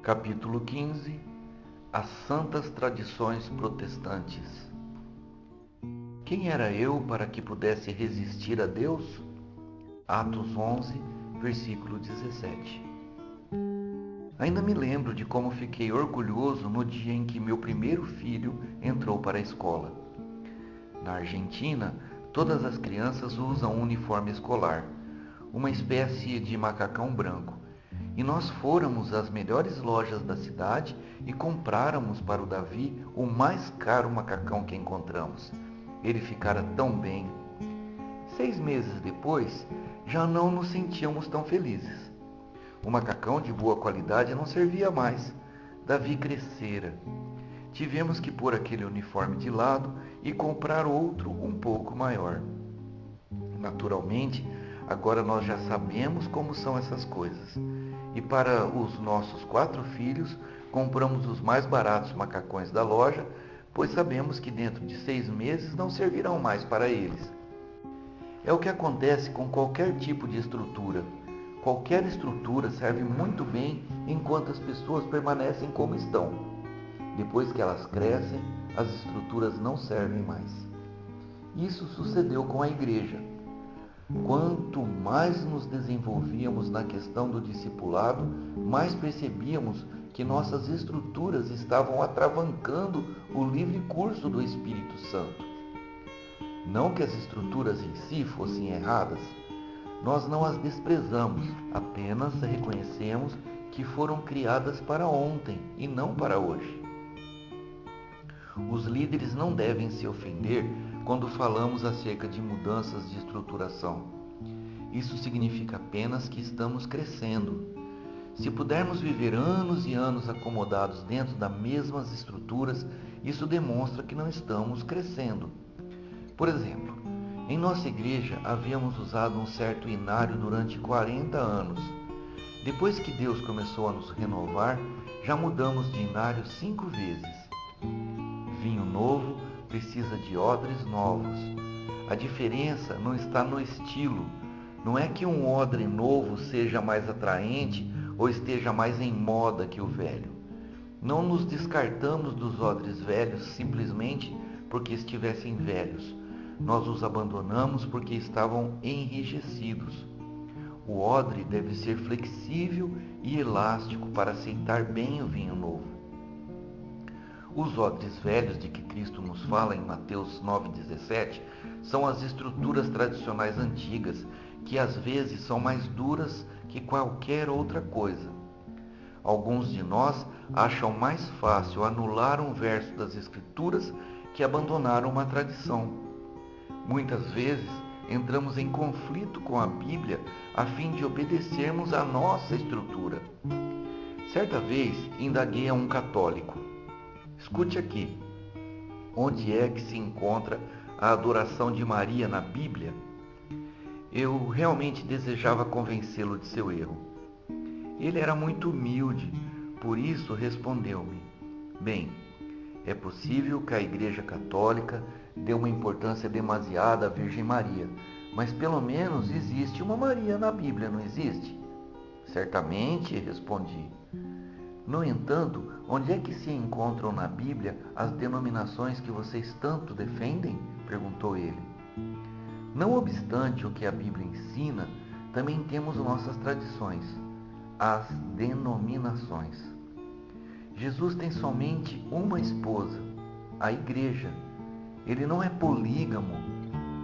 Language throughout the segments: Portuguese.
Capítulo 15. As Santas Tradições Protestantes. Quem era eu para que pudesse resistir a Deus? Atos 11, versículo 17. Ainda me lembro de como fiquei orgulhoso no dia em que meu primeiro filho entrou para a escola. Na Argentina, todas as crianças usam um uniforme escolar, uma espécie de macacão branco. E nós fôramos às melhores lojas da cidade e compráramos para o Davi o mais caro macacão que encontramos. Ele ficara tão bem. 6 meses depois, já não nos sentíamos tão felizes. O macacão de boa qualidade não servia mais. Davi crescera. Tivemos que pôr aquele uniforme de lado e comprar outro um pouco maior. Naturalmente, agora nós já sabemos como são essas coisas. E para os nossos 4 filhos, compramos os mais baratos macacões da loja, pois sabemos que dentro de 6 meses não servirão mais para eles. É o que acontece com qualquer tipo de estrutura. Qualquer estrutura serve muito bem enquanto as pessoas permanecem como estão. Depois que elas crescem, as estruturas não servem mais. Isso sucedeu com a igreja. Quanto mais nos desenvolvíamos na questão do discipulado, mais percebíamos que nossas estruturas estavam atravancando o livre curso do Espírito Santo. Não que as estruturas em si fossem erradas, nós não as desprezamos, apenas reconhecemos que foram criadas para ontem e não para hoje. Os líderes não devem se ofender quando falamos acerca de mudanças de estruturação. Isso significa apenas que estamos crescendo. Se pudermos viver anos e anos acomodados dentro das mesmas estruturas, isso demonstra que não estamos crescendo. Por exemplo, em nossa igreja havíamos usado um certo inário durante 40 anos. Depois que Deus começou a nos renovar, já mudamos de inário 5 vezes. Vinho novo precisa de odres novos. A diferença não está no estilo. Não é que um odre novo seja mais atraente ou esteja mais em moda que o velho. Não nos descartamos dos odres velhos simplesmente porque estivessem velhos. Nós os abandonamos porque estavam enrijecidos. O odre deve ser flexível e elástico para aceitar bem o vinho novo. Os odres velhos de que Cristo nos fala em Mateus 9,17 são as estruturas tradicionais antigas, que às vezes são mais duras que qualquer outra coisa. Alguns de nós acham mais fácil anular um verso das Escrituras que abandonar uma tradição. Muitas vezes entramos em conflito com a Bíblia a fim de obedecermos à nossa estrutura. Certa vez indaguei a um católico: escute aqui, onde é que se encontra a adoração de Maria na Bíblia? Eu realmente desejava convencê-lo de seu erro. Ele era muito humilde, por isso respondeu-me: bem, é possível que a Igreja Católica dê uma importância demasiada à Virgem Maria, mas pelo menos existe uma Maria na Bíblia, não existe? Certamente, respondi. No entanto, onde é que se encontram na Bíblia as denominações que vocês tanto defendem? Perguntou ele. Não obstante o que a Bíblia ensina, também temos nossas tradições, as denominações. Jesus tem somente uma esposa, a Igreja. Ele não é polígamo.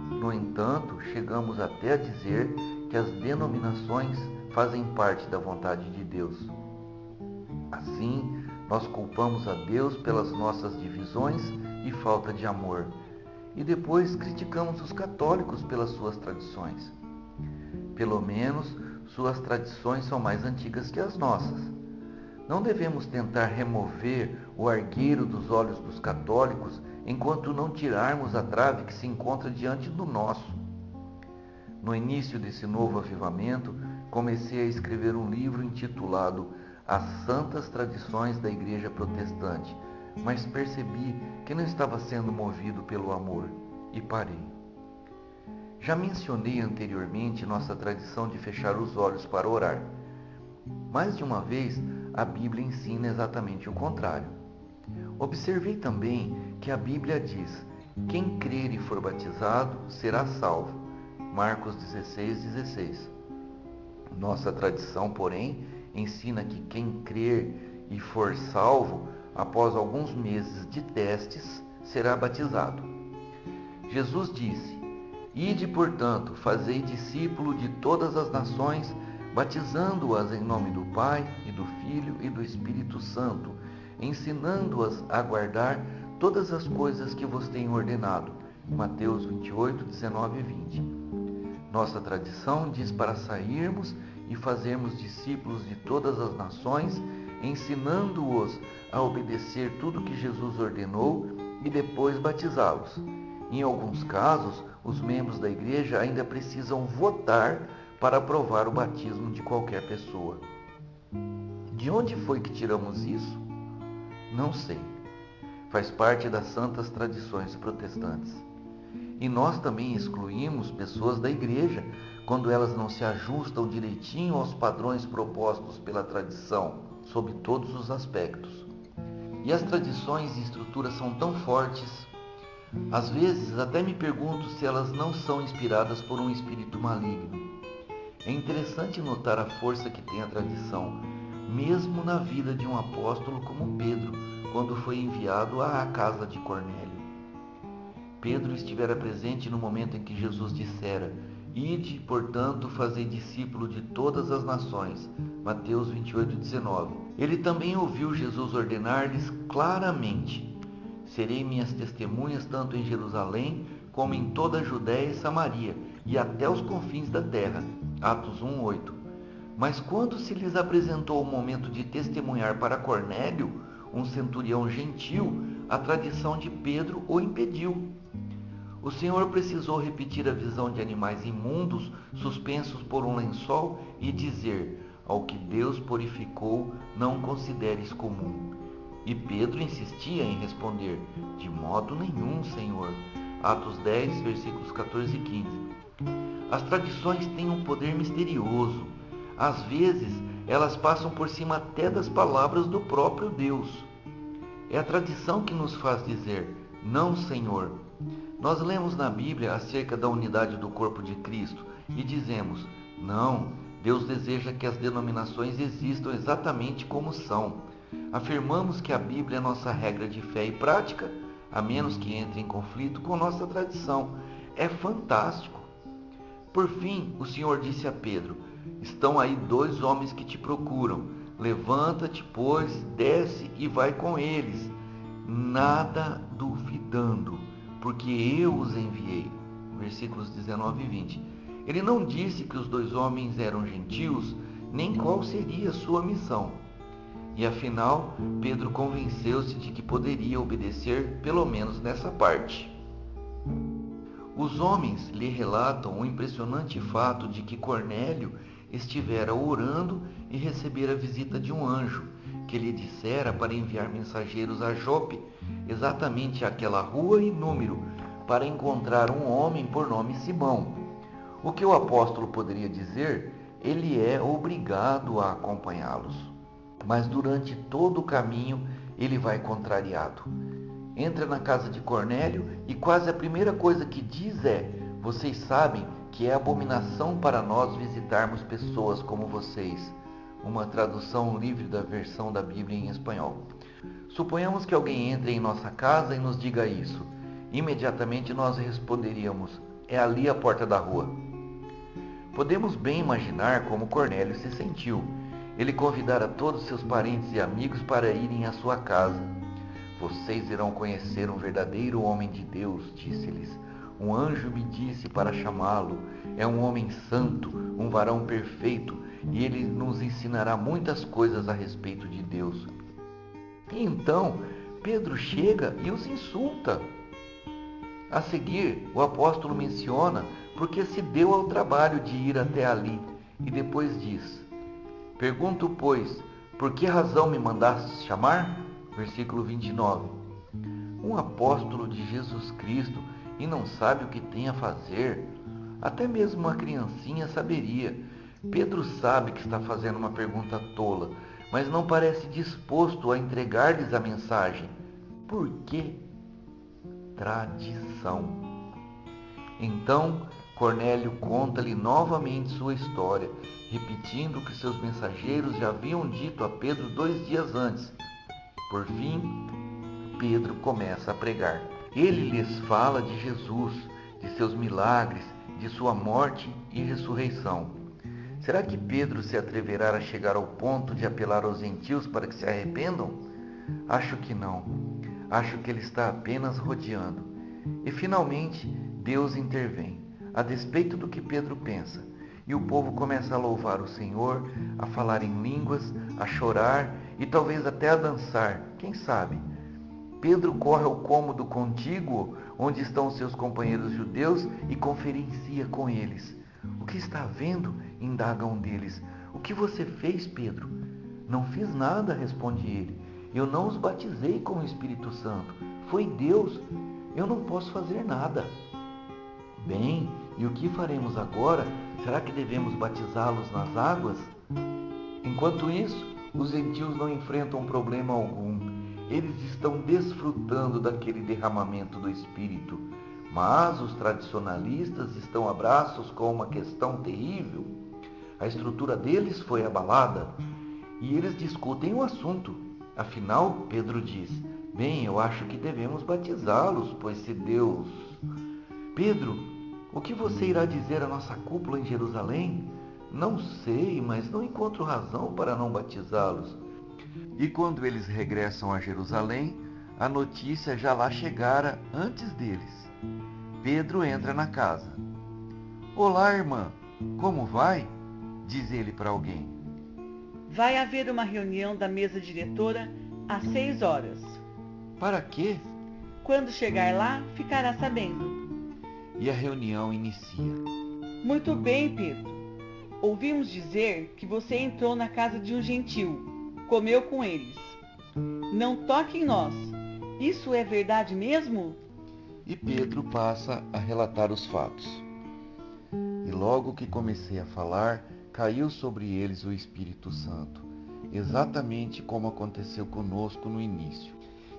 No entanto, chegamos até a dizer que as denominações fazem parte da vontade de Deus. Assim, nós culpamos a Deus pelas nossas divisões e falta de amor, e depois criticamos os católicos pelas suas tradições. Pelo menos, suas tradições são mais antigas que as nossas. Não devemos tentar remover o argueiro dos olhos dos católicos enquanto não tirarmos a trave que se encontra diante do nosso. No início desse novo avivamento, comecei a escrever um livro intitulado As Santas Tradições da Igreja Protestante, mas percebi que não estava sendo movido pelo amor e parei. Já mencionei anteriormente nossa tradição de fechar os olhos para orar. Mais de uma vez, a Bíblia ensina exatamente o contrário. Observei também que a Bíblia diz: quem crer e for batizado será salvo. Marcos 16:16. Nossa tradição, porém, ensina que quem crer e for salvo, após alguns meses de testes, será batizado. Jesus disse: ide, portanto, fazei discípulo de todas as nações, batizando-as em nome do Pai, e do Filho e do Espírito Santo, ensinando-as a guardar todas as coisas que vos tenho ordenado. Mateus 28, 19 e 20. Nossa tradição diz para sairmos e fazermos discípulos de todas as nações, ensinando-os a obedecer tudo que Jesus ordenou e depois batizá-los. Em alguns casos, os membros da igreja ainda precisam votar para aprovar o batismo de qualquer pessoa. De onde foi que tiramos isso? Não sei. Faz parte das santas tradições protestantes. E nós também excluímos pessoas da igreja quando elas não se ajustam direitinho aos padrões propostos pela tradição, sob todos os aspectos. E as tradições e estruturas são tão fortes, às vezes até me pergunto se elas não são inspiradas por um espírito maligno. É interessante notar a força que tem a tradição, mesmo na vida de um apóstolo como Pedro, quando foi enviado à casa de Cornélio. Pedro estivera presente no momento em que Jesus dissera: ide, portanto, fazei discípulo de todas as nações. Mateus 28:19. Ele também ouviu Jesus ordenar-lhes claramente: serei minhas testemunhas tanto em Jerusalém como em toda a Judéia e Samaria e até os confins da terra. Atos 1:8. Mas quando se lhes apresentou o momento de testemunhar para Cornélio, um centurião gentil, a tradição de Pedro o impediu. O Senhor precisou repetir a visão de animais imundos suspensos por um lençol e dizer: ao que Deus purificou, não consideres comum. E Pedro insistia em responder: de modo nenhum, Senhor. Atos 10, versículos 14 e 15. As tradições têm um poder misterioso. Às vezes, elas passam por cima até das palavras do próprio Deus. É a tradição que nos faz dizer: não, Senhor. Nós lemos na Bíblia acerca da unidade do corpo de Cristo e dizemos: não, Deus deseja que as denominações existam exatamente como são. Afirmamos que a Bíblia é nossa regra de fé e prática, a menos que entre em conflito com nossa tradição. É fantástico. Por fim, o Senhor disse a Pedro: estão aí 2 homens que te procuram. Levanta-te, pois, desce e vai com eles, nada duvidando, porque eu os enviei. Versículos 19 e 20. Ele não disse que os 2 homens eram gentios, nem qual seria a sua missão. E afinal, Pedro convenceu-se de que poderia obedecer, pelo menos nessa parte. Os homens lhe relatam o impressionante fato de que Cornélio estivera orando e recebera a visita de um anjo, que lhe dissera para enviar mensageiros a Jope, exatamente àquela rua e número, para encontrar um homem por nome Simão. O que o apóstolo poderia dizer? Ele é obrigado a acompanhá-los. Mas durante todo o caminho ele vai contrariado. Entra na casa de Cornélio e quase a primeira coisa que diz é: vocês sabem que é abominação para nós visitarmos pessoas como vocês. Uma tradução livre da versão da Bíblia em espanhol. Suponhamos que alguém entre em nossa casa e nos diga isso. Imediatamente nós responderíamos: é ali a porta da rua. Podemos bem imaginar como Cornélio se sentiu. Ele convidara todos seus parentes e amigos para irem à sua casa. Vocês irão conhecer um verdadeiro homem de Deus, disse-lhes. Um anjo me disse para chamá-lo. É um homem santo, um varão perfeito, e ele nos ensinará muitas coisas a respeito de Deus. E então, Pedro chega e os insulta. A seguir, o apóstolo menciona porque se deu ao trabalho de ir até ali, e depois diz: pergunto, pois, por que razão me mandastes chamar? Versículo 29. Um apóstolo de Jesus Cristo e não sabe o que tem a fazer? Até mesmo uma criancinha saberia. Pedro sabe que está fazendo uma pergunta tola, mas não parece disposto a entregar-lhes a mensagem. Por quê? Tradição. Então, Cornélio conta-lhe novamente sua história, repetindo o que seus mensageiros já haviam dito a Pedro 2 dias antes. Por fim, Pedro começa a pregar. Ele lhes fala de Jesus, de seus milagres, de sua morte e ressurreição. Será que Pedro se atreverá a chegar ao ponto de apelar aos gentios para que se arrependam? Acho que não. Acho que ele está apenas rodeando. E finalmente, Deus intervém, a despeito do que Pedro pensa. E o povo começa a louvar o Senhor, a falar em línguas, a chorar e talvez até a dançar, quem sabe? Pedro corre ao cômodo contíguo, onde estão seus companheiros judeus, e conferencia com eles. O que está havendo? Indaga um deles. O que você fez, Pedro? Não fiz nada, responde ele. Eu não os batizei com o Espírito Santo. Foi Deus. Eu não posso fazer nada. Bem, e o que faremos agora? Será que devemos batizá-los nas águas? Enquanto isso, os gentios não enfrentam problema algum. Eles estão desfrutando daquele derramamento do Espírito. Mas os tradicionalistas estão a braços com uma questão terrível. A estrutura deles foi abalada e eles discutem o assunto. Afinal, Pedro diz: bem, eu acho que devemos batizá-los, pois se Deus... Pedro, o que você irá dizer à nossa cúpula em Jerusalém? Não sei, mas não encontro razão para não batizá-los. E quando eles regressam a Jerusalém, a notícia já lá chegara antes deles. Pedro entra na casa. Olá, irmã, como vai? Diz ele para alguém. Vai haver uma reunião da mesa diretora às 6 horas. Para quê? Quando chegar lá, ficará sabendo. E a reunião inicia. Muito bem, Pedro. Ouvimos dizer que você entrou na casa de um gentil, comeu com eles. Não toque em nós. Isso é verdade mesmo? E Pedro passa a relatar os fatos. E logo que comecei a falar, caiu sobre eles o Espírito Santo, exatamente como aconteceu conosco no início.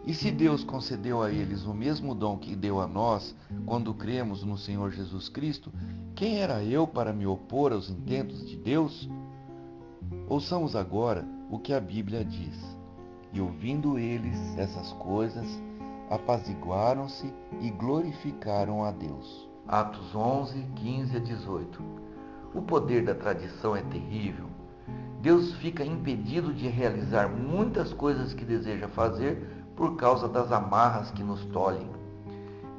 E se Deus concedeu a eles o mesmo dom que deu a nós, quando cremos no Senhor Jesus Cristo, quem era eu para me opor aos intentos de Deus? Ouçamos agora o que a Bíblia diz. E ouvindo eles essas coisas, apaziguaram-se e glorificaram a Deus. Atos 11, 15 a 18. O poder da tradição é terrível. Deus fica impedido de realizar muitas coisas que deseja fazer por causa das amarras que nos tolhem.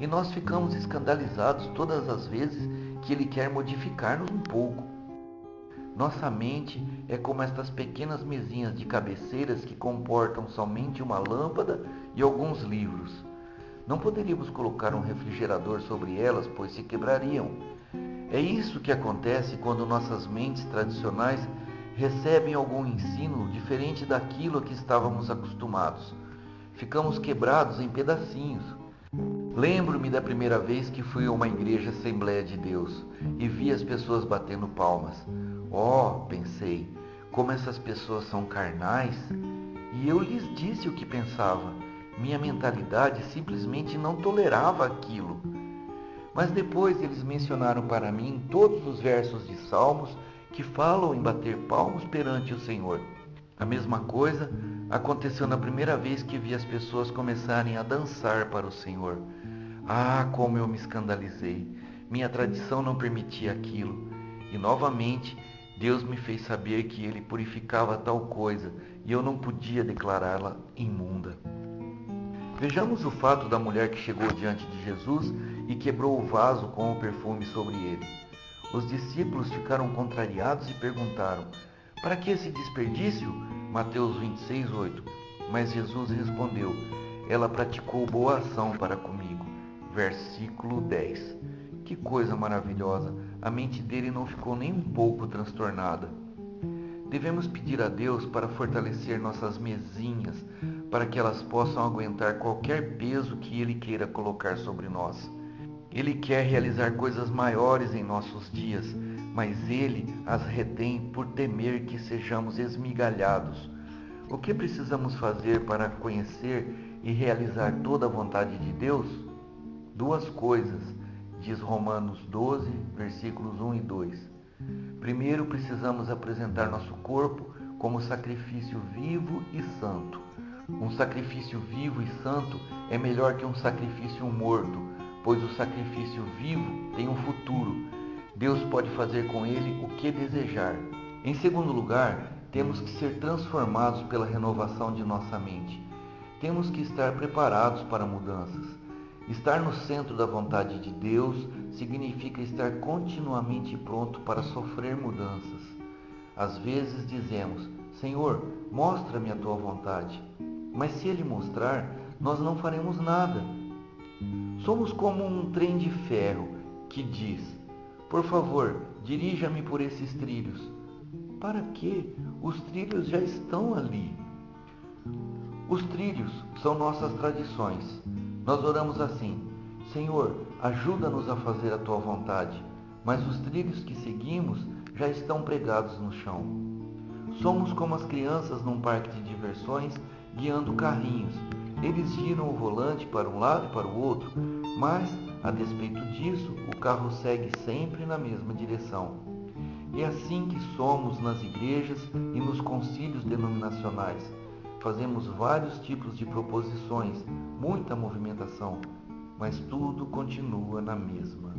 E nós ficamos escandalizados todas as vezes que Ele quer modificar-nos um pouco. Nossa mente é como estas pequenas mesinhas de cabeceiras que comportam somente uma lâmpada e alguns livros. Não poderíamos colocar um refrigerador sobre elas, pois se quebrariam. É isso que acontece quando nossas mentes tradicionais recebem algum ensino diferente daquilo a que estávamos acostumados. Ficamos quebrados em pedacinhos. Lembro-me da primeira vez que fui a uma igreja Assembleia de Deus e vi as pessoas batendo palmas. Oh, pensei, como essas pessoas são carnais. E eu lhes disse o que pensava. Minha mentalidade simplesmente não tolerava aquilo. Mas depois eles mencionaram para mim todos os versos de Salmos que falam em bater palmos perante o Senhor. A mesma coisa aconteceu na primeira vez que vi as pessoas começarem a dançar para o Senhor. Ah, como eu me escandalizei! Minha tradição não permitia aquilo. E novamente, Deus me fez saber que Ele purificava tal coisa e eu não podia declará-la imunda. Vejamos o fato da mulher que chegou diante de Jesus e quebrou o vaso com o perfume sobre ele. Os discípulos ficaram contrariados e perguntaram: para que esse desperdício? Mateus 26, 8. Mas Jesus respondeu: ela praticou boa ação para comigo. Versículo 10. Que coisa maravilhosa! A mente dele não ficou nem um pouco transtornada. Devemos pedir a Deus para fortalecer nossas mesinhas, para que elas possam aguentar qualquer peso que Ele queira colocar sobre nós. Ele quer realizar coisas maiores em nossos dias, mas Ele as retém por temer que sejamos esmigalhados. O que precisamos fazer para conhecer e realizar toda a vontade de Deus? Duas coisas, diz Romanos 12, versículos 1 e 2. Primeiro, precisamos apresentar nosso corpo como sacrifício vivo e santo. Um sacrifício vivo e santo é melhor que um sacrifício morto, pois o sacrifício vivo tem um futuro. Deus pode fazer com ele o que desejar. Em segundo lugar, temos que ser transformados pela renovação de nossa mente. Temos que estar preparados para mudanças. Estar no centro da vontade de Deus significa estar continuamente pronto para sofrer mudanças. Às vezes dizemos: Senhor, mostra-me a tua vontade. Mas se Ele mostrar, nós não faremos nada. Somos como um trem de ferro que diz: por favor, dirija-me por esses trilhos. Para quê? Os trilhos já estão ali. Os trilhos são nossas tradições. Nós oramos assim: Senhor, ajuda-nos a fazer a tua vontade. Mas os trilhos que seguimos já estão pregados no chão. Somos como as crianças num parque de diversões guiando carrinhos. Eles giram o volante para um lado e para o outro, mas, a despeito disso, o carro segue sempre na mesma direção. É assim que somos nas igrejas e nos concílios denominacionais. Fazemos vários tipos de proposições, muita movimentação, mas tudo continua na mesma.